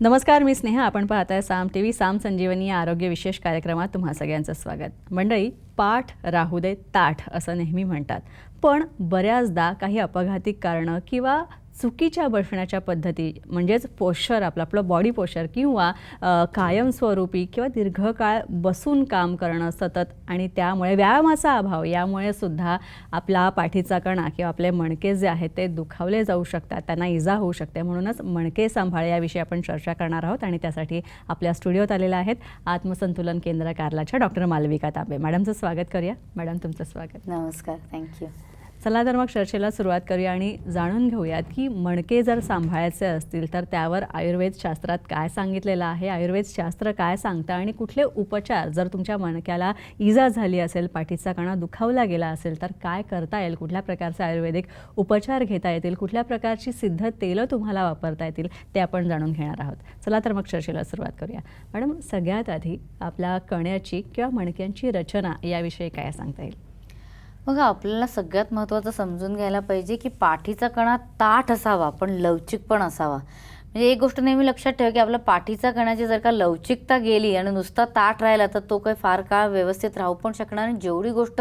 नमस्कार, मी स्नेहा. आपण पाहताय साम टीव्ही. साम संजीवनी या आरोग्य विशेष कार्यक्रमात तुम्हा सगळ्यांचं स्वागत. मंडळी, पाठ राहू दे ताठ असं नेहमी म्हणतात, पण बऱ्याचदा काही अपघाती कारणं किंवा चुकीच्या बसण्याच्या पद्धती म्हणजेच पोश्चर आपलं बॉडी पोश्चर किंवा कायमस्वरूपी किंवा दीर्घकाळ बसून काम करणं सतत आणि त्यामुळे व्यायामाचा अभाव यामुळे सुद्धा आपला पाठीचा कणा किंवा आपले मणके जे आहेत ते दुखावले जाऊ शकतात, त्यांना इजा होऊ शकते. म्हणूनच मणके सांभाळ याविषयी आपण चर्चा करणार आहोत आणि त्यासाठी आपल्या स्टुडिओत आलेल्या आहेत आत्मसंतुलन केंद्र कार्लाच्या डॉक्टर मालविका तांबे. मॅडमचं स्वागत करूया. मॅडम, तुमचं स्वागत. नमस्कार, थँक्यू. चला तर मग चर्चेला सुरुवात करूया आणि जाणून घेऊयात की मणके जर सांभाळायचे असतील तर त्यावर आयुर्वेद शास्त्रात काय सांगितलेलं आहे, आयुर्वेद शास्त्र काय सांगतं आणि कुठले उपचार, जर तुमच्या मणक्याला इजा झाली असेल, पाठीचा कणा दुखावला गेला असेल तर काय करता येईल, कुठल्या प्रकारचे आयुर्वेदिक उपचार घेता येतील, कुठल्या प्रकारची सिद्ध तेलं तुम्हाला वापरता येतील ते आपण जाणून घेणार आहोत. चला तर मग चर्चेला सुरुवात करूया. मॅडम, सगळ्यात आधी आपल्या कण्याची किंवा मणक्यांची रचना याविषयी काय सांगता येईल? बघा, आपल्याला सगळ्यात महत्त्वाचं समजून घ्यायला पाहिजे की पाठीचा कणा ताठ असावा पण लवचिक पण असावा. म्हणजे एक गोष्ट नेहमी लक्षात ठेवा की आपल्या पाठीचा कणाची जर का लवचिकता गेली आणि नुसता ताठ राहिला तर तो काही फार काळ व्यवस्थित राहू पण शकणार नाही. जेवढी गोष्ट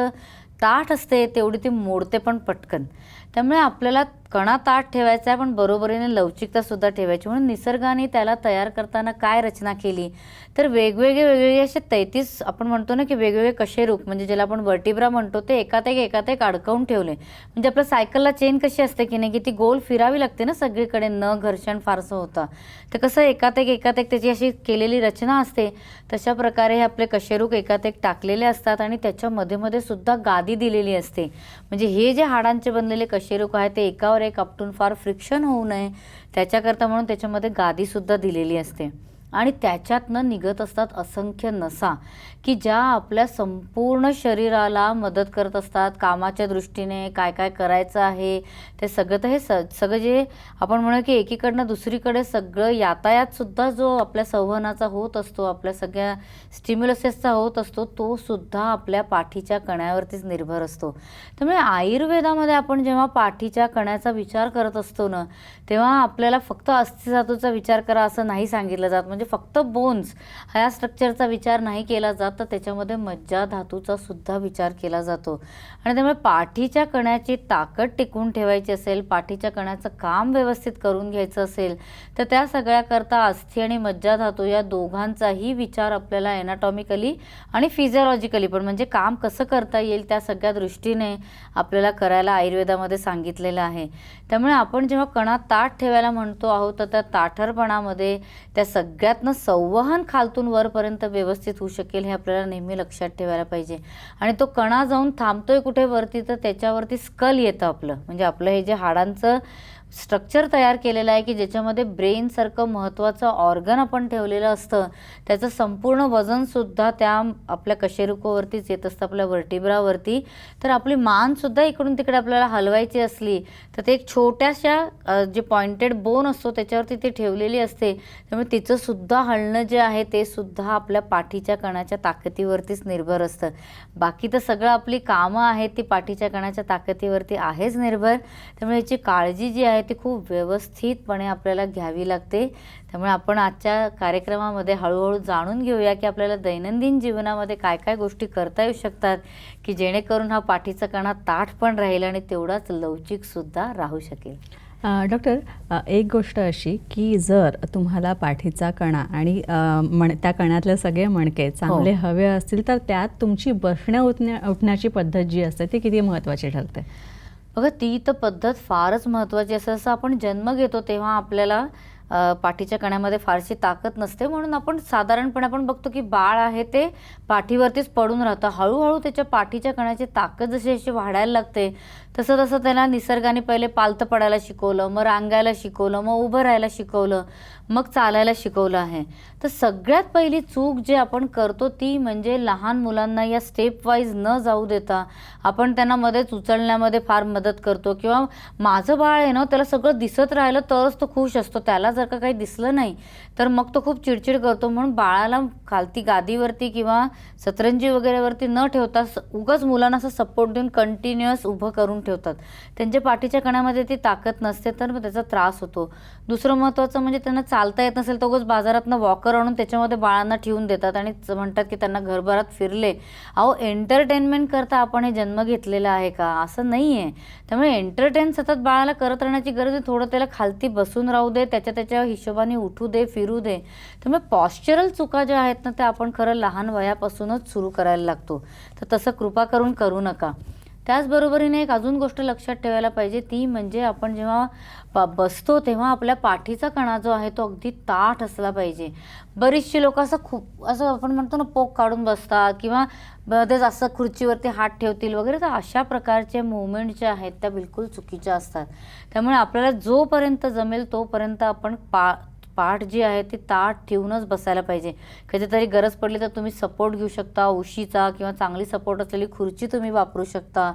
ताठ असते तेवढी ती मोडते पण पटकन. त्यामुळे आपल्याला कणा ताठ ठेवायचा आहे पण बरोबरीने लवचिकतासुद्धा ठेवायची. म्हणून निसर्गाने त्याला तयार करताना काय रचना केली तर वेगवेगळे असे 33 आपण म्हणतो ना की वेगवेगळे कशेरूक, म्हणजे ज्याला आपण वर्टिब्रा म्हणतो, ते एकात एक अडकवून ठेवले. म्हणजे आपल्या सायकलला चेन कशी असते की नाही की ती गोल फिरावी लागते ना सगळीकडे, न घर्षण फारसं होतं. तर कसं एकात एक त्याची अशी केलेली रचना असते, तशा प्रकारे हे आपले कशेरूक एकात एक टाकलेले असतात आणि त्याच्या मध्ये सुद्धा गादी दिलेली असते. म्हणजे हे जे हाडांचे बनलेले कशेरूक आहे ते एकावर एक आपटून फार फ्रिक्शन होऊ नये त्याच्याकरता म्हणून त्याच्यामध्ये गादीसुद्धा दिलेली असते. आणि त्याच्यातनं निघत असतात असंख्य नसा की ज्या आपल्या संपूर्ण शरीराला मदत करत असतात. कामाच्या दृष्टीने काय काय करायचं आहे ते सगळं, तर हे सगळं जे आपण म्हणू की एकीकडनं दुसरीकडे सगळं यातायातसुद्धा जो आपल्या संवहनाचा होत असतो, आपल्या सगळ्या स्टिम्युलसेसचा होत असतो, तो सुद्धा आपल्या पाठीच्या कण्यावरतीच निर्भर असतो. त्यामुळे आयुर्वेदामध्ये आपण जेव्हा पाठीच्या कण्याचा विचार करत असतो ना, तेव्हा आपल्याला फक्त अस्थिधातूचा विचार करा असं नाही सांगितलं जात. म्हणजे फक्त बोन्स ह्या स्ट्रक्चरचा विचार नाही केला जात, तर त्याच्यामध्ये मज्जा धातूचा सुद्धा विचार केला जातो. आणि त्यामुळे पाठीच्या कण्याची ताकद टिकवून ठेवायची असेल, पाठीच्या कण्याचं काम व्यवस्थित करून घ्यायचं असेल तर त्या सगळ्याकरता अस्थि आणि मज्जा धातू या दोघांचाही विचार आपल्याला एनाटॉमिकली आणि फिजिओलॉजिकली पण म्हणजे काम कसं करता येईल त्या सगळ्या दृष्टीने आपल्याला करायला आयुर्वेदामध्ये सांगितलेलं आहे. त्यामुळे आपण जेव्हा कणा ताठ ठेवायला म्हणतो आहोत तर त्या ताठरपणामध्ये त्या सगळ्यातनं संवहन खालतून वरपर्यंत व्यवस्थित होऊ शकेल हे आपल्याला नेहमी लक्षात ठेवायला पाहिजे. आणि तो कणा जाऊन थांबतोय कुठे वरती तर त्याच्यावरती स्कल येतं आपलं, म्हणजे आपलं हे जे हाडांचं स्ट्रक्चर तयार केलेलं आहे की ज्याच्यामध्ये ब्रेनसारखं महत्त्वाचं ऑर्गन आपण ठेवलेलं असतं, त्याचं संपूर्ण वजनसुद्धा त्या आपल्या कशेरुकोवरतीच येत असतं, आपल्या वर्टिब्रावरती. तर आपली मानसुद्धा इकडून तिकडे आपल्याला हलवायची असली तर ते एक छोट्याशा जे पॉइंटेड बोन असतो त्याच्यावरती ती ठेवलेली असते. त्यामुळे तिचंसुद्धा हलणं जे आहे ते सुद्धा आपल्या पाठीच्या कणाच्या ताकदीवरतीच निर्भर असतं. बाकी तर सगळं आपली कामं आहेत ती पाठीच्या कणाच्या ताकदीवरती आहेच निर्भर. त्यामुळे याची काळजी जी आहे ती खूप व्यवस्थितपणे आपल्याला घ्यावी लागते. त्यामुळे आपण आजच्या कार्यक्रमामध्ये हळूहळू जाणून घेऊया की आपल्याला दैनंदिन जीवनामध्ये काय काय गोष्टी करता येऊ शकतात की जेणेकरून हा पाठीचा कणा ताठ पण राहील आणि तेवढाच लवचिकसुद्धा राहू शकेल. डॉक्टर, एक गोष्ट अशी की जर तुम्हाला पाठीचा कणा आणि त्या कण्यातले सगळे मणके चांगले हवे असतील तर त्यात तुमची बसण्या उठण्याची पद्धत जी असते ती किती महत्त्वाची ठरते? बघा, ती तर पद्धत फारच महत्त्वाची असते. जसं आपण जन्म घेतो तेव्हा आपल्याला पाठीच्या कण्यामध्ये फारशी ताकद नसते, म्हणून आपण साधारणपणे आपण बघतो की बाळ आहे ते पाठीवरतीच पडून राहतं. हळूहळू त्याच्या पाठीच्या कण्याची ताकद जशी अशी वाढायला लागते तसं तसं त्याला निसर्गाने पहिले पालतं पडायला शिकवलं, मग रांगायला शिकवलं, मग उभं राहायला शिकवलं, मग चालायला शिकवलं आहे. तर सगळ्यात पहिली चूक जे आपण करतो ती म्हणजे लहान मुलांना या स्टेप वाईज न जाऊ देता आपण त्यांना मध्येच उचलण्यामध्ये फार मदत करतो. किंवा माझं बाळ आहे ना, त्याला सगळं दिसत राहिलं तरच तो खुश असतो, त्याला जर का काही दिसलं नाही तर मग तो खूप चिडचिड करतो. म्हणून बाळाला खालती गादीवरती किंवा सतरंजी वगैरेवरती न ठेवता उगाच मुलांना असं सपोर्ट देऊन कंटिन्युअस उभं करून ठेवतात. त्यांच्या पाठीच्या कण्यामध्ये ती ताकद नसते तर त्याचा त्रास होतो. दुसरं महत्त्वाचं म्हणजे त्यांना चालता येत नसेल तर उगाच बाजारातनं वॉकर आणून त्याच्यामध्ये बाळांना ठेवून देतात आणि म्हणतात की त्यांना घरभरात फिरले. अहो, एंटरटेनमेंट करता आपण हे जन्म घेतलेला आहे का? असं नाही आहे. त्यामुळे एंटरटेन सतत बाळाला करत राहण्याची गरज आहे. थोडं त्याला खालती बसून राहू दे, त्याच्या हिशोबाने उठू दे, फिरू दे. त्यामुळे पॉश्चरल चुका ज्या आहेत ना त्या आपण खरं लहान वयापासूनच सुरू करायला लागतो. तर तसं कृपा करून करू नका. त्याचबरोबरीने एक अजून गोष्ट लक्षात ठेवायला पाहिजे, ती म्हणजे आपण जेव्हा बसतो तेव्हा आपल्या पाठीचा कणा जो आहे तो अगदी ताठ असला पाहिजे. बरीचशी लोकं असं आपण म्हणतो ना पोक काढून बसतात किंवा तेच असं खुर्चीवरती हात ठेवतील वगैरे. तर अशा प्रकारचे मुवमेंट ज्या आहेत त्या बिलकुल चुकीच्या असतात. त्यामुळे आपल्याला जोपर्यंत जमेल तोपर्यंत आपण पाठ जी आहे ती ताठ ठेवूनच बसायला पाहिजे. कधीतरी गरज पडली तर तुम्ही सपोर्ट घेऊ शकता, उशीचा किंवा चांगली सपोर्ट असलेली खुर्ची तुम्ही वापरू शकता.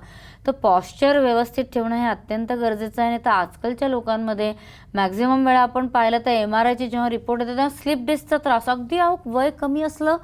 तर पॉश्चर व्यवस्थित ठेवणं हे अत्यंत गरजेचं आहे. नाही तर आजकालच्या लोकांमध्ये मॅक्झिमम वेळा आपण पाहिलं तर MRIचे जेव्हा रिपोर्ट येतात तेव्हा स्लिप डिस्कचा त्रास, अगदी वय कमी असलं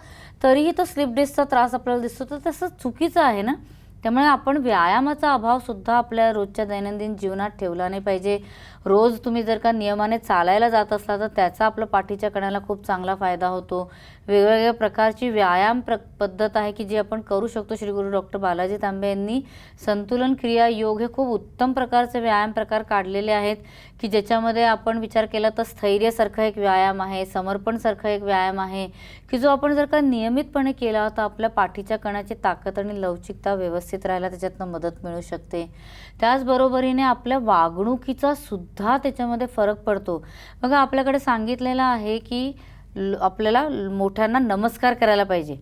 तरीही तो स्लिप डिस्कचा त्रास आपल्याला दिसतो. तर तसं चुकीचं आहे ना. त्यामुळे आपण व्यायामाचा अभावसुद्धा आपल्या रोजच्या दैनंदिन जीवनात ठेवला नाही पाहिजे. रोज तुम्ही जर का नियमाने चालायला जात असला तर त्याचा आपल्या पाठीच्या कण्याला खूप चांगला फायदा होतो. वेगवेगळ्या प्रकारची व्यायाम पद्धत आहे की जी आपण करू शकतो. श्री गुरु डॉक्टर बालाजी तांबे यांनी संतुलन क्रिया योग हे खूप उत्तम प्रकारचे व्यायाम प्रकार काढलेले आहेत की ज्याच्यामध्ये आपण विचार केला तर स्थैर्यासारखा एक व्यायाम आहे, समर्पणसारखा एक व्यायाम आहे की जो आपण जर का नियमितपणे केला तर आपल्या पाठीच्या कण्याची ताकद आणि लवचिकता व्यवस्थित राहायला त्याच्यातनं मदत मिळू शकते. त्याचबरोबरीने आपल्या वागणुकीचा सुद्धा त्याच्यामध्ये फरक पडतो. बघा, आपल्याकडे सांगितलेलं आहे की आपल्याला मोठ्यांना नमस्कार करायला पाहिजे.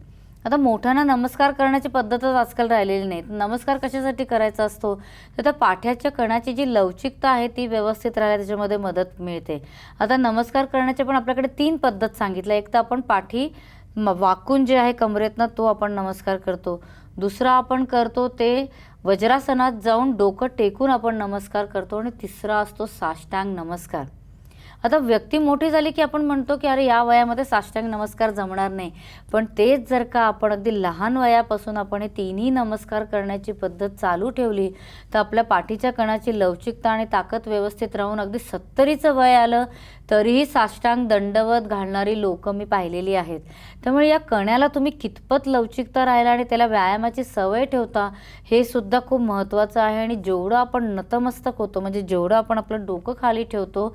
आता मोठ्यांना नमस्कार करण्याची पद्धतच आजकाल राहिलेली नाही. नमस्कार कशासाठी करायचा असतो तर त्या पाठ्याच्या कणाची जी लवचिकता आहे ती व्यवस्थित राहायला त्याच्यामध्ये मदत मिळते. आता नमस्कार करण्याचे पण आपल्याकडे 3 पद्धत सांगितल्या. एक तर आपण पाठी वाकून जे आहे कमरेतनं तो आपण नमस्कार करतो. दुसरा आपण करतो ते वज्रासनात जाऊन डोकं टेकून आपण नमस्कार करतो. आणि तिसरा असतो साष्टांग नमस्कार. आता व्यक्ती मोठी झाली की आपण म्हणतो की अरे या वयामध्ये साष्टांग नमस्कार जमणार नाही. पण तेच जर का आपण अगदी लहान वयापासून आपण हे 3ही नमस्कार करण्याची पद्धत चालू ठेवली तर आपल्या पाठीच्या कणाची लवचिकता आणि ताकद व्यवस्थित राहून अगदी 70चं वय आलं तरीही साष्टांग दंडवत घालणारी लोकं मी पाहिलेली आहेत. त्यामुळे या कण्याला तुम्ही कितपत लवचिकता राहायला आणि त्याला व्यायामाची सवय ठेवता हे सुद्धा खूप महत्त्वाचं आहे. आणि जेवढं आपण नतमस्तक होतो म्हणजे जेवढं आपण आपलं डोकं खाली ठेवतो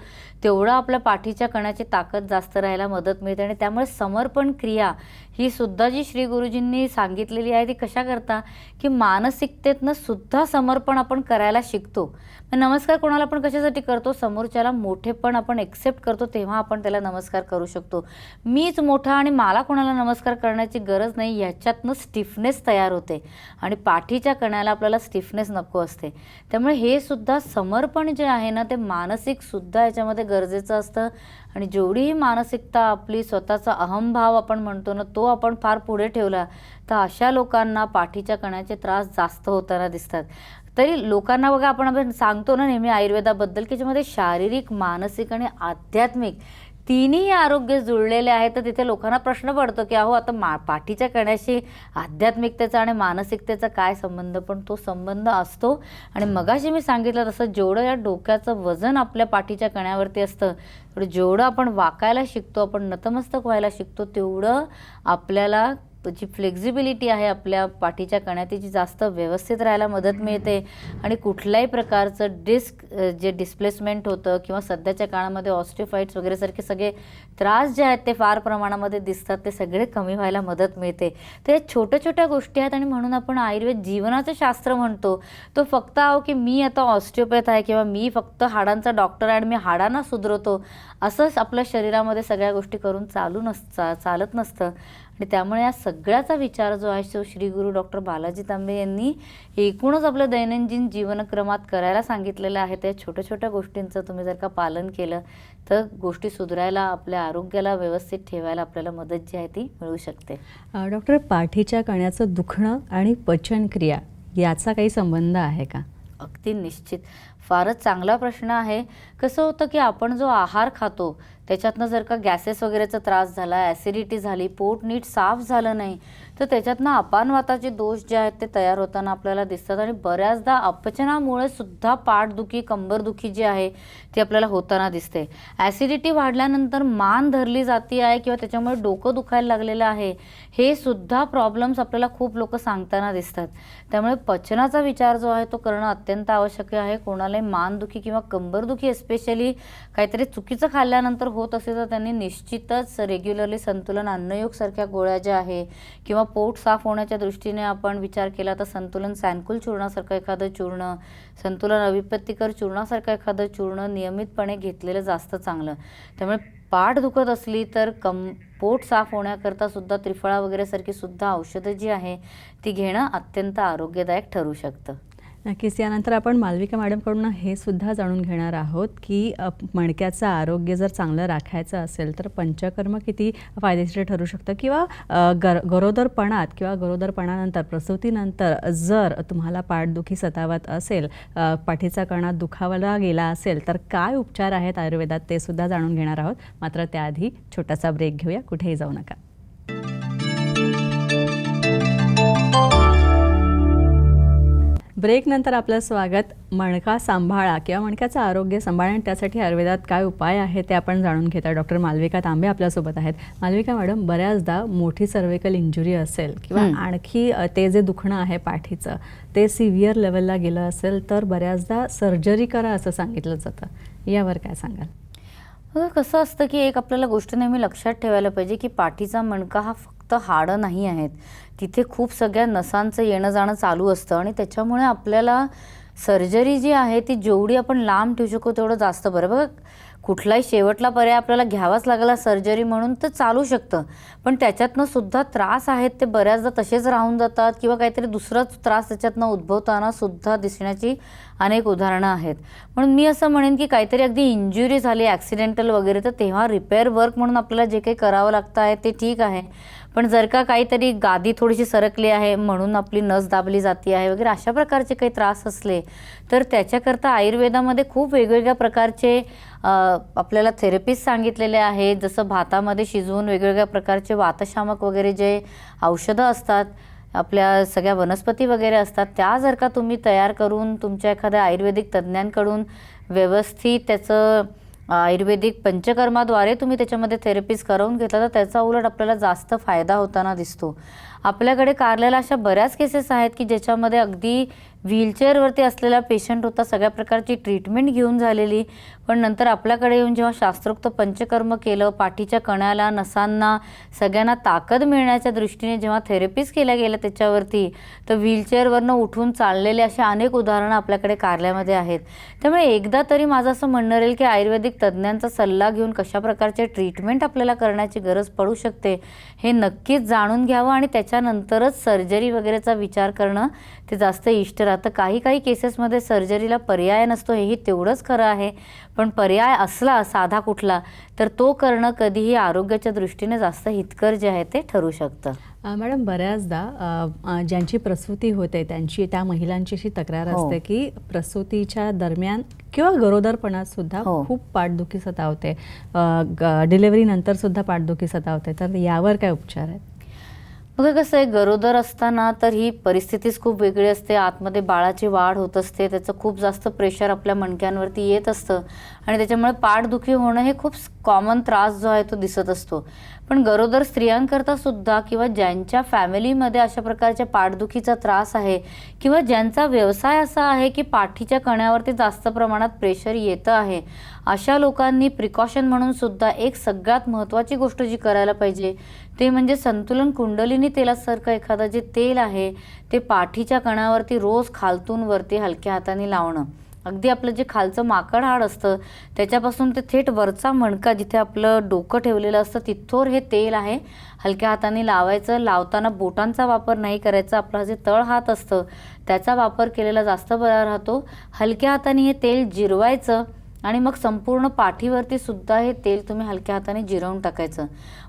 तेवढं आपल्या पाठीच्या कण्याची ताकद जास्त राहायला मदत मिळते. आणि त्यामुळे समर्पण क्रिया ही सुद्धा जी श्री गुरुजींनी सांगितलेली आहे ती कशा करता की मानसिकतेतनं सुद्धा समर्पण आपण करायला शिकतो. नमस्कार कोणाला आपण कशासाठी करतो? समोरच्याला मोठेपण आपण एक्सेप्ट करतो तेव्हा आपण त्याला नमस्कार करू शकतो. मीच मोठा आणि मला कोणाला नमस्कार करण्याची गरज नाही ह्याच्यातनं स्टिफनेस तयार होते आणि पाठीच्या कण्याला आपल्याला स्टिफनेस नको असते. त्यामुळे हे सुद्धा समर्पण जे आहे ना ते मानसिक सुद्धा याच्यामध्ये गरजेचं असतं. आणि जेवढी ही मानसिकता आपली स्वतःचा अहंभाव आपण म्हणतो ना तो आपण फार पुढे ठेवला तर अशा लोकांना पाठीच्या कण्याचे त्रास जास्त होताना दिसतात. तरी लोकांना बघा आपण सांगतो ना नेहमी आयुर्वेदाबद्दल की ज्यामध्ये शारीरिक, मानसिक आणि आध्यात्मिक 3ही आरोग्य जुळलेले आहेत. तर तिथे लोकांना प्रश्न पडतो की अहो आता पाठीच्या कण्याशी आध्यात्मिकतेचा आणि मानसिकतेचा काय संबंध? पण तो संबंध असतो. आणि मगाशी मी सांगितलं तसं जेवढं या डोक्याचं वजन आपल्या पाठीच्या कण्यावरती असतं तेवढं जेवढं आपण वाकायला शिकतो, आपण नतमस्तक व्हायला शिकतो तेवढं आपल्याला जी फ्लेक्झिबिलिटी आहे आपल्या पाठीच्या कण्याची जी जास्त व्यवस्थित राहायला मदत मिळते. आणि कुठल्याही प्रकारचं जे डिस्प्लेसमेंट होतं किंवा सध्याच्या काळामध्ये ऑस्टिओफाइट्स वगैरे सारखे सगळे त्रास जे आहेत ते फार प्रमाणामध्ये दिसतात ते सगळे कमी व्हायला मदत मिळते. ते छोट्या छोट्या गोष्टी आहेत. आणि म्हणून आपण आयुर्वेद जीवनाचं शास्त्र म्हणतो. तो फक्त की मी आता ऑस्टिओपॅथ आहे किंवा मी फक्त हाडांचा डॉक्टर आहे आणि मी हाडांना सुधरवतो असंच आपल्या शरीरामध्ये सगळ्या गोष्टी करून चालत नसतं. आणि त्यामुळे या सगळ्याचा विचार जो आहे तो श्री गुरु डॉक्टर बालाजी तांबे यांनी एकूणच आपल्या दैनंदिन जीवनक्रमात करायला सांगितलेलं आहे. त्या छोट्या छोट्या गोष्टींचं तुम्ही जर का पालन केलं तर गोष्टी सुधारायला, आपल्या आरोग्याला व्यवस्थित ठेवायला आपल्याला मदत जी आहे ती मिळू शकते. डॉक्टर, पाठीच्या कण्याचं दुखणं आणि पचनक्रिया याचा काही संबंध आहे का? अगदी निश्चित. फारच चांगला प्रश्न आहे. कसं होतं की आपण जो आहार खातो त्याच्यातनं जर का गॅसेस वगैरेचा त्रास झाला, ॲसिडिटी झाली, पोट नीट साफ झालं नाही, तर त्याच्यातनं अपानवाताचे दोष जे आहेत ते तयार होताना आपल्याला दिसतात आणि बऱ्याचदा अपचनामुळे सुद्धा पाठदुखी, कंबरदुखी जी आहे ती आपल्याला होताना दिसते. ॲसिडिटी वाढल्यानंतर मान धरली जाते आहे किंवा त्याच्यामुळे डोकं दुखायला लागलेलं आहे, हे सुद्धा प्रॉब्लेम्स आपल्याला खूप लोक सांगताना दिसतात. त्यामुळे पचनाचा विचार जो आहे तो करणं अत्यंत आवश्यक आहे. कोणालाही मानदुखी किंवा कंबरदुखी एस्पेशली काहीतरी चुकीचं खाल्ल्यानंतर होत असेल तर त्यांनी निश्चितच रेग्युलरली संतुलन अन्नयोग सारख्या गोळ्या ज्या आहे किंवा पोट साफ होण्याच्या दृष्टीने आपण विचार केला तर संतुलन सॅनकुल चूर्णासारखं एखादं चूर्ण, संतुलन अविपत्तिकर चूर्णासारखं एखादं चूर्ण नियमितपणे घेतलेलं जास्त चांगलं. त्यामुळे पाठ दुखत असली तर पोट साफ होण्याकरता सुद्धा त्रिफळा वगैरे सारखी सुद्धा औषधं जी आहे ती घेणं अत्यंत आरोग्यदायक ठरू शकतं. नक्कीच. यानंतर आपण मालविका मॅडमकडून हे सुद्धा जाणून घेणार आहोत की मणक्याचं आरोग्य जर चांगलं राखायचं असेल तर पंचकर्म किती फायदेशीर ठरू शकतं किंवा गरोदरपणात किंवा गरोदरपणानंतर प्रसूतीनंतर जर तुम्हाला पाठदुखी सतावत असेल, पाठीचा कणा दुखावला गेला असेल तर काय उपचार आहेत आयुर्वेदात ते सुद्धा जाणून घेणार आहोत. मात्र त्याआधी छोटासा ब्रेक घेऊया, कुठेही जाऊ नका. ब्रेकनंतर आपलं स्वागत. मणका सांभाळा किंवा मणक्याचं आरोग्य सांभाळा आणि त्यासाठी आयुर्वेदात काय उपाय आहे ते आपण जाणून घेता. डॉक्टर मालविका तांबे आपल्यासोबत आहेत. मालविका मॅडम, बऱ्याचदा मोठी सर्व्हिकल इंजुरी असेल किंवा आणखी ते जे दुखणं आहे पाठीचं ते सिव्हिअर लेवलला गेलं असेल तर बऱ्याचदा सर्जरी करा असं सांगितलं जातं. यावर काय सांगाल? कसं असतं की एक आपल्याला गोष्ट नेहमी लक्षात ठेवायला पाहिजे की पाठीचा मणका हा फक्त हाडं नाही आहेत, तिथे खूप सगळ्या नसांचं येणं जाणं चालू असतं आणि त्याच्यामुळे आपल्याला सर्जरी जी आहे ती जेवढी आपण लांब ठेवू शकू तेवढं जास्त बरं. बघा, कुठलाही शेवटला पर्याय आपल्याला घ्यावाच लागला सर्जरी म्हणून तर चालू शकतं, पण त्याच्यातनं सुद्धा त्रास आहेत ते बऱ्याचदा तसेच राहून जातात किंवा काहीतरी दुसराच त्रास त्याच्यातनं उद्भवताना सुद्धा दिसण्याची अनेक उदाहरणं आहेत. म्हणून मी असं म्हणेन की काहीतरी अगदी इंजुरी झाली ॲक्सिडेंटल वगैरे तर तेव्हा रिपेअर वर्क म्हणून आपल्याला जे काही करावं लागतं आहे ते ठीक आहे, पण जर का काहीतरी गादी थोडीशी सरकली आहे म्हणून आपली नस दाबली जाते आहे वगैरे अशा प्रकारचे काही त्रास असले तर त्याच्याकरता आयुर्वेदामध्ये खूप वेगवेगळ्या प्रकारचे आपल्याला थेरपीज सांगितलेले आहेत. जसं भातामध्ये शिजवून वेगवेगळ्या प्रकारचे वातशामक वगैरे जे औषधं असतात, आपल्या सगळ्या वनस्पती वगैरे असतात, त्या जर का तुम्ही तयार करून तुमच्या एखाद्या आयुर्वेदिक तज्ज्ञांकडून व्यवस्थित त्याचं आयुर्वेदिक पंचकर्माद्वारे तुम्ही त्याच्यामध्ये थेरपीज करून घेतला तर त्याचा उलट आपल्याला जास्त फायदा होताना दिसतो. आपल्याकडे कारलेल्या अशा बऱ्याच केसेस आहेत की ज्याच्यामध्ये अगदी व्हीलचेअरवरती असलेला पेशंट होता, सगळ्या प्रकारची ट्रीटमेंट घेऊन झालेली, पण नंतर आपल्याकडे येऊन जेव्हा शास्त्रोक्त पंचकर्म केलं, पाठीच्या कण्याला, नसांना, सगळ्यांना ताकद मिळण्याच्या दृष्टीने जेव्हा थेरपीज केल्या गेल्या त्याच्यावरती, तर व्हीलचेअरवरनं उठून चाललेले असे अनेक उदाहरणं आपल्याकडे कारल्यामध्ये आहेत. त्यामुळे एकदा तरी माझं असं म्हणणं राहील की आयुर्वेदिक तज्ज्ञांचा सल्ला घेऊन कशा प्रकारचे ट्रीटमेंट आपल्याला करण्याची गरज पडू शकते हे नक्कीच जाणून घ्यावं आणि त्याच्यानंतरच सर्जरी वगैरेचा विचार करणं ते जास्त इष्ट राहतं. काही केसेसमध्ये सर्जरीला पर्याय नसतो हेही तेवढंच खरं आहे, पण पर्याय असला साधा कुठला तर तो करणं कधीही आरोग्याच्या दृष्टीने जास्त हितकर जे आहे ते ठरू शकतं. मॅडम, बऱ्याचदा ज्यांची प्रसूती होते त्या महिलांची अशी तक्रार असते की प्रसूतीच्या दरम्यान किंवा गरोदरपणात सुद्धा खूप पाठदुखी सतावते, डिलिव्हरीनंतर सुद्धा पाठदुखी सतावते, तर यावर काय उपचार आहेत? बघा, कसं आहे, गरोदर असताना तर ही परिस्थितीच खूप वेगळी असते. आतमध्ये बाळाची वाढ होत असते, त्याचं खूप जास्त प्रेशर आपल्या मणक्यांवरती येत असतं आणि त्याच्यामुळे पाठदुखी होणं हे खूप कॉमन त्रास जो आहे तो दिसत असतो. पण गरोदर स्त्रियांकरता सुद्धा किंवा ज्यांच्या फॅमिलीमध्ये अशा प्रकारच्या पाठदुखीचा त्रास आहे किंवा ज्यांचा व्यवसाय असा आहे की पाठीच्या कण्यावरती जास्त प्रमाणात प्रेशर येतं आहे, अशा लोकांनी प्रिकॉशन म्हणून सुद्धा एक सगळ्यात महत्त्वाची गोष्ट जी करायला पाहिजे ते म्हणजे संतुलन कुंडलिनी तेलासारखं एखादं जे तेल आहे ते पाठीच्या कणावरती रोज खालतून वरती हलक्या हाताने लावणं. अगदी आपलं जे खालचं माकड हाड असतं त्याच्यापासून ते थेट वरचा मणका जिथे आपलं डोकं ठेवलेलं असतं तिथोर हे तेल आहे हलक्या हाताने लावायचं. लावताना बोटांचा वापर नाही करायचा, आपला जे तळ हात असतं त्याचा वापर केलेला जास्त बरा राहतो. हलक्या हाताने हे तेल जिरवायचं आणि मग संपूर्ण पाठीवरती सुद्धा हे तेल तुम्ही हलक्या हाताने जिरवून टाकायचं.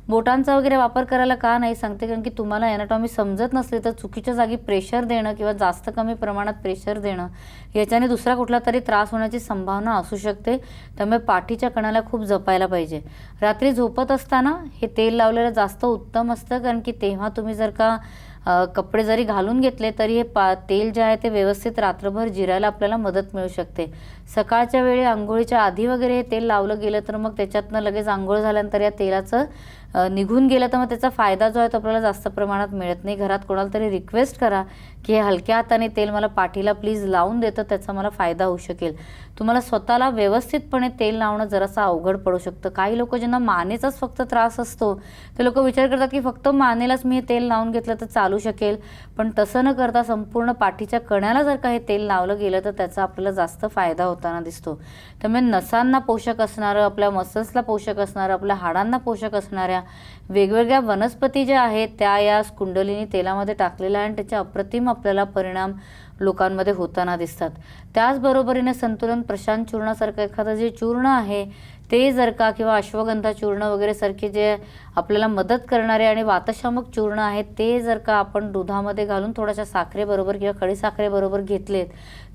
बोटांचा वगैरे वापर करायला का नाही सांगते, कारण की तुम्हाला एनाटॉमी समजत नसली तर चुकीच्या जागी प्रेशर देणं किंवा जास्त कमी प्रमाणात प्रेशर देणं याच्याने दुसरा कुठला तरी त्रास होण्याची संभावना असू शकते. त्यामुळे पाठीच्या कणाला खूप जपायला पाहिजे. रात्री झोपत असताना हे तेल लावलेलं जास्त उत्तम असतं, कारण की तेव्हा तुम्ही जर का कपडे जरी घालून घेतले तरी हे तेल जे आहे ते व्यवस्थित रात्रभर जिरायला आपल्याला मदत मिळू शकते. सकाळच्या वेळी अंघोळीच्या आधी वगैरे हे तेल लावलं गेलं तर मग त्याच्यातनं लगेच अंघोळ झाल्यानंतर या तेलाचं निघून गेलं तर मग त्याचा फायदा जो आहे तो आपल्याला जास्त प्रमाणात मिळत नाही. घरात कोणाला तरी रिक्वेस्ट करा की हे हलक्या हाताने तेल मला पाठीला प्लीज लावून देतं, त्याचा मला फायदा होऊ शकेल. तुम्हाला स्वतःला व्यवस्थितपणे तेल लावणं जरासं अवघड पडू शकतं. काही लोक ज्यांना मानेचाच फक्त त्रास असतो ते लोक विचार करतात की फक्त मानेलाच मी हे तेल लावून घेतलं तर चालू शकेल, पण तसं न करता संपूर्ण पाठीच्या कण्याला जर का हे तेल लावलं गेलं तर त्याचा आपल्याला जास्त फायदा होताना दिसतो. त्यामुळे नसांना पोषक असणारं, आपल्या मसल्सला पोषक असणारं, आपल्या हाडांना पोषक असणाऱ्या वेगवेगळ्या वनस्पती ज्या आहेत त्या या कुंडलिनी तेलामध्ये टाकलेल्या आणि त्याचे अप्रतिम आपल्याला परिणाम लोकांमध्ये होताना दिसतात. त्याचबरोबरीने संतुलन प्रशांत चूर्णासारखं एखादं जे चूर्ण आहे ते जर का किंवा अश्वगंधा चूर्ण वगैरे सारखे जे आपल्याला मदत करणारे आणि वातशामक चूर्ण आहेत ते जर का आपण दुधामध्ये घालून थोड्याशा साखरेबरोबर किंवा खडीसाखरेबरोबर घेतलेत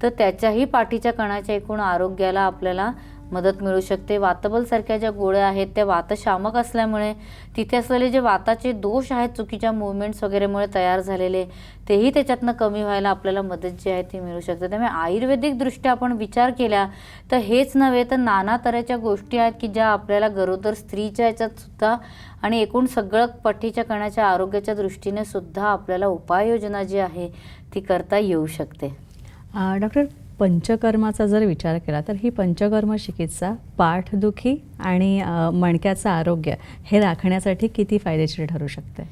तर त्याच्याही पाठीच्या कणाच्या एकूण आरोग्याला आपल्याला मदत मिळू शकते. वातबलसारख्या ज्या गोळ्या आहेत त्या वातशामक असल्यामुळे तिथे असलेले जे वाताचे दोष आहेत चुकीच्या मूवमेंट्स वगैरेमुळे तयार झालेले तेही त्याच्यातनं कमी व्हायला आपल्याला मदत जी आहे ती मिळू शकते. त्यामुळे आयुर्वेदिकदृष्ट्या आपण विचार केला तर हेच नव्हे तर नाना तऱ्हेच्या गोष्टी आहेत की ज्या आपल्याला गरोदर स्त्रीच्या याच्यात सुद्धा आणि एकूण सगळं पाठीच्या कणाच्या आरोग्याच्या दृष्टीने सुद्धा आपल्याला उपाययोजना जी आहे ती करता येऊ शकते. डॉक्टर, पंचकर्माचा जर विचार केला तर ही पंचकर्म चिकित्सा पाठदुखी आणि मणक्याचं आरोग्य हे राखण्यासाठी किती फायदेशीर ठरू शकते?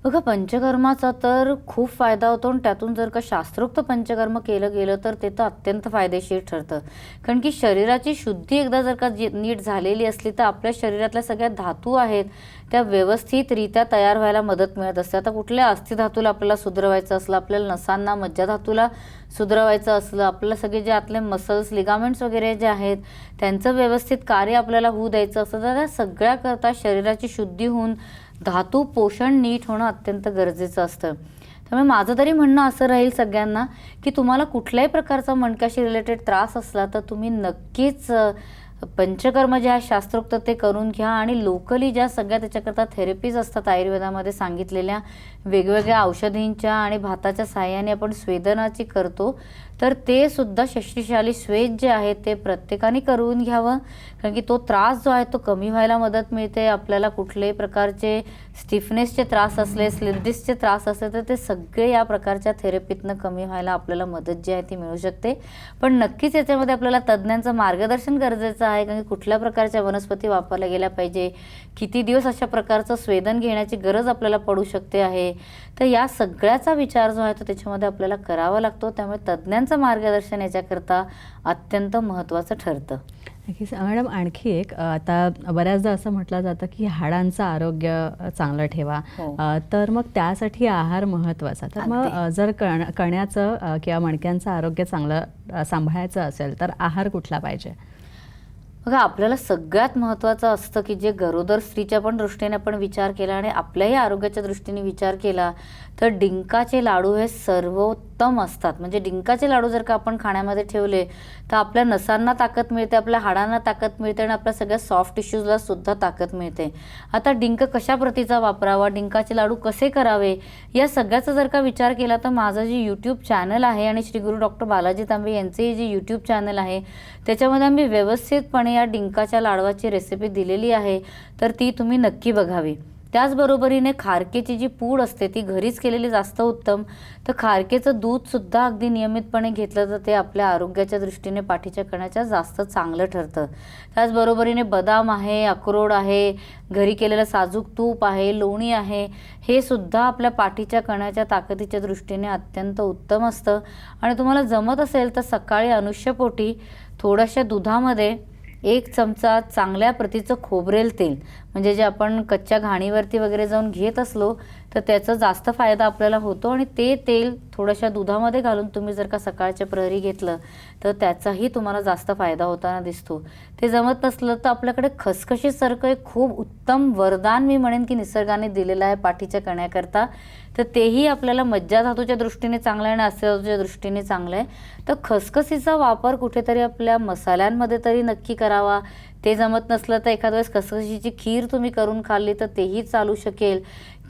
बघा, पंचकर्माचा तर खूप फायदा होतो आणि त्यातून जर का शास्त्रोक्त पंचकर्म केलं गेलं तर ते तर अत्यंत फायदेशीर ठरतं. कारण की शरीराची शुद्धी एकदा जर का नीट झालेली असली तर आपल्या शरीरातल्या सगळ्या धातू आहेत त्या व्यवस्थितरित्या तयार व्हायला मदत मिळत असते. आता कुठल्या अस्थिधातूला आपल्याला सुधरवायचं असलं, आपल्याला नसांना मज्जाधातूला सुधरवायचं असलं, आपल्याला सगळे जे आतले मसल्स लिगामेंट्स वगैरे जे आहेत त्यांचं व्यवस्थित कार्य आपल्याला होऊ द्यायचं असतं तर त्या सगळ्याकरता शरीराची शुद्धी होऊन धातू पोषण नीट होणं अत्यंत गरजेचं असतं. त्यामुळे माझं तरी म्हणणं असं राहील सगळ्यांना की तुम्हाला कुठल्याही प्रकारचा मणक्याशी रिलेटेड त्रास असला तर तुम्ही नक्कीच पंचकर्म जे आहे शास्त्रोक्त ते करून घ्या आणि लोकली ज्या सगळ्या त्याच्याकरता थेरपीज असतात आयुर्वेदामध्ये सांगितलेल्या वेगवेगळ्या औषधींच्या आणि भाताच्या साहाय्याने आपण स्वेदनाची करतो तर ते सुद्धा शक्तिशाली स्वेद जे आहे ते प्रत्येकाने करून घ्यावं. कारण की तो त्रास जो आहे तो कमी व्हायला मदत मिळते. आपल्याला कुठल्याही प्रकारचे स्टिफनेसचे त्रास असले, स्लिप त्रास असले तर ते सगळे या प्रकारच्या थेरपीतनं कमी व्हायला आपल्याला मदत जी आहे ती मिळू शकते. पण नक्कीच याच्यामध्ये आपल्याला तज्ज्ञांचं मार्गदर्शन गरजेचं आहे, कारण की कुठल्या प्रकारच्या वनस्पती वापरल्या गेल्या पाहिजे, किती दिवस अशा प्रकारचं स्वेदन घेण्याची गरज आपल्याला पडू शकते आहे. तर या सगळ्याचा विचार जो आहे तो त्याच्यामध्ये आपल्याला करावा लागतो. त्यामुळे तज्ज्ञांचं मार्गदर्शन याच्याकरता अत्यंत महत्त्वाचं ठरतं. नक्कीच मॅडम, आणखी एक आता बऱ्याचदा असं म्हटलं जातं की हाडांचं आरोग्य चांगलं ठेवा, तर मग त्यासाठी आहार महत्त्वाचा. तर मग जर कण्याचं किंवा मणक्यांचं आरोग्य चांगलं सांभाळायचं असेल तर आहार कुठला पाहिजे? बघा, आपल्याला सगळ्यात महत्त्वाचं असतं की जे गरोदर स्त्रीच्या पण दृष्टीने आपण विचार केला आणि आपल्याही आरोग्याच्या दृष्टीने विचार केला तर डिंकाचे लाडू हे सर्वोत्तम असतात. म्हणजे डिंकाचे लाडू जर का आपण खाण्यामध्ये ठेवले तर आपल्या नसांना ताकद मिळते, आपल्या हाडांना ताकद मिळते आणि आपल्या सगळ्या सॉफ्ट टिश्यूजला सुद्धा ताकद मिळते. आता डिंक कशा प्रतीचा वापरावा, डिंकाचे लाडू कसे करावे या सगळ्याचा जर का विचार केला तर माझं जे यूट्यूब चॅनल आहे आणि श्री गुरु डॉक्टर बालाजी तांबे यांचे जे यूट्यूब चॅनल आहे त्याच्यामध्ये आम्ही व्यवस्थितपणे या डिंकाच्या लाडवाची रेसिपी दिलेली आहे, तर ती तुम्ही नक्की बघावी. त्याचबरोबरीने खारकेची जी पूड असते ती घरीच केलेली जास्त उत्तम. तर खारकेचं दूधसुद्धा अगदी नियमितपणे घेतलं तर ते आपल्या आरोग्याच्या दृष्टीने पाठीच्या कण्याच्या जास्त चांगलं ठरतं. त्याचबरोबरीने बदाम आहे, अक्रोड आहे, घरी केलेलं साजूक तूप आहे, लोणी आहे, हे सुद्धा आपल्या पाठीच्या कण्याच्या ताकदीच्या दृष्टीने अत्यंत उत्तम असतं. आणि तुम्हाला जमत असेल तर सकाळी अनुष्यपोटी थोड्याशा दुधामध्ये 1 चमचा चांगल्या प्रतीचं खोबरेल तेल, म्हणजे जे आपण कच्च्या घाणीवरती वगैरे जाऊन घेत असलो तर त्याचा जास्त फायदा आपल्याला होतो आणि ते तेल थोड्याशा दुधामध्ये घालून तुम्ही जर का सकाळच्या प्रहरी घेतलं तर त्याचाही तुम्हाला जास्त फायदा होताना दिसतो. ते जमत नसलं तर आपल्याकडे खसखशीसारखं एक खूप उत्तम वरदान मी म्हणेन की निसर्गाने दिलेलं आहे पाठीच्या कण्याकरता. तर तेही आपल्याला मज्जाधातूच्या दृष्टीने चांगलं आहे आणि अस्थिधातूच्या दृष्टीने चांगलं आहे. तर खसखसीचा वापर कुठेतरी आपल्या मसाल्यांमध्ये तरी नक्की करावा. ते जमत नसलं तर एखाद्या वेळेस खसखशीची खीर तुम्ही करून खाल्ली तर तेही चालू शकेल,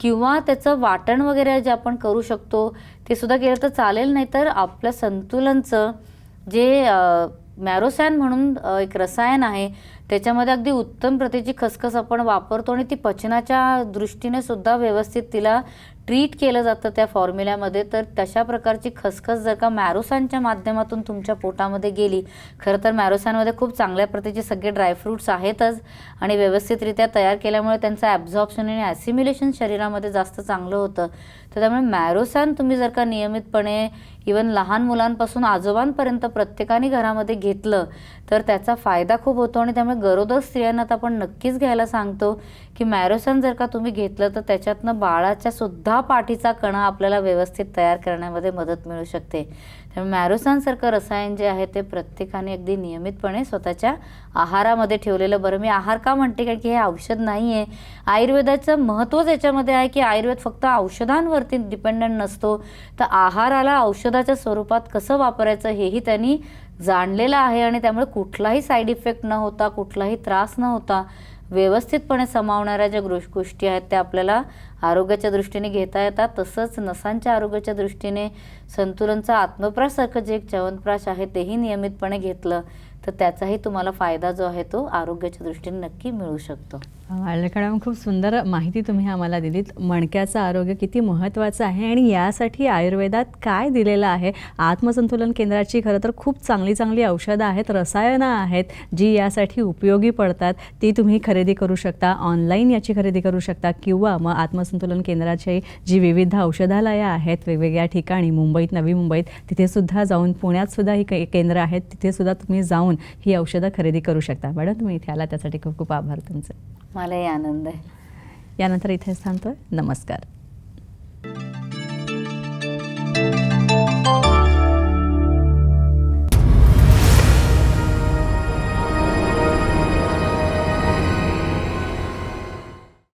किंवा त्याचं वाटण वगैरे जे आपण करू शकतो ते सुद्धा केलं तर चालेल. नाही तर आपल्या संतुलनचं जे मॅरोसॅन म्हणून एक रसायन आहे त्याच्यामध्ये अगदी उत्तम प्रतीची खसखस आपण वापरतो आणि ती पचनाच्या दृष्टीने सुद्धा व्यवस्थित तिला ट्रीट केलं जातं त्या फॉर्म्युल्यामध्ये. तर तशा प्रकारची खसखस जर का मॅरोसॅनच्या माध्यमातून तुमच्या पोटामध्ये गेली, खरं तर मॅरोसॅनमध्ये खूप चांगल्या प्रतीचे सगळे ड्रायफ्रूट्स आहेतच आणि व्यवस्थितरित्या तयार केल्यामुळे त्यांचं ॲब्झॉर्प्शन आणि ॲसिम्युलेशन शरीरामध्ये जास्त चांगलं होतं. तर त्यामुळे मॅरोसॅन तुम्ही जर का नियमितपणे इवन लहान मुलांपासून आजोबांपर्यंत प्रत्येकाने घरामध्ये घेतलं तर त्याचा फायदा खूप होतो. आणि त्यामुळे गरोदर स्त्रियांना तर आपण नक्कीच घ्यायला सांगतो की मॅरोसॅन जर का तुम्ही घेतलं तर त्याच्यातनं बाळाच्या सुद्धा पाठीचा कणा आपल्याला व्यवस्थित तयार करण्यामध्ये मदत मिळू शकते. त्यामुळे मॅरोसॅनसारखं रसायन जे आहे ते प्रत्येकाने अगदी नियमितपणे स्वतःच्या आहारामध्ये ठेवलेलं बरं. मी आहार का म्हणते कारण की हे औषध नाही आहे. आयुर्वेदाचं महत्त्वच याच्यामध्ये आहे की आयुर्वेद फक्त औषधांवरती डिपेंडंट नसतो, तर आहाराला औषधाच्या स्वरूपात कसं वापरायचं हेही त्यांनी जाणलेलं आहे. आणि त्यामुळे कुठलाही साईड इफेक्ट न होता, कुठलाही त्रास न होता व्यवस्थितपणे समावणाऱ्या ज्या गोष्टी आहेत त्या आपल्याला आरोग्याच्या दृष्टीने घेता येतात. तसंच नसांच्या आरोग्याच्या दृष्टीने संतुलनचा आत्मप्रासारखं जे एक च्यवनप्राश आहे तेही नियमितपणे घेतलं तर त्याचाही तुम्हाला फायदा जो आहे तो आरोग्याच्या दृष्टीने नक्की मिळू शकतो. मॅडम, खूप सुंदर माहिती तुम्ही आम्हाला दिलीत. मणक्याचं आरोग्य किती महत्त्वाचं आहे आणि यासाठी आयुर्वेदात काय दिलेलं आहे. आत्मसंतुलन केंद्राची खरं तर खूप चांगली औषधं आहेत, रसायनं आहेत जी यासाठी उपयोगी पडतात. ती तुम्ही खरेदी करू शकता, ऑनलाईन याची खरेदी करू शकता, किंवा मग आत्मसंतुलन केंद्राची जी विविध औषधालयं आहेत वेगवेगळ्या ठिकाणी, मुंबईत, नवी मुंबईत, तिथेसुद्धा जाऊन, पुण्यातसुद्धा ही केंद्र आहेत, तिथेसुद्धा तुम्ही जाऊन ही औषधं खरेदी करू शकता. मॅडम, तुम्ही इथे आला त्यासाठी खूप खूप आभार तुमचे. मलाही आनंद आहे. यानंतर इथेच थांबतोय. नमस्कार.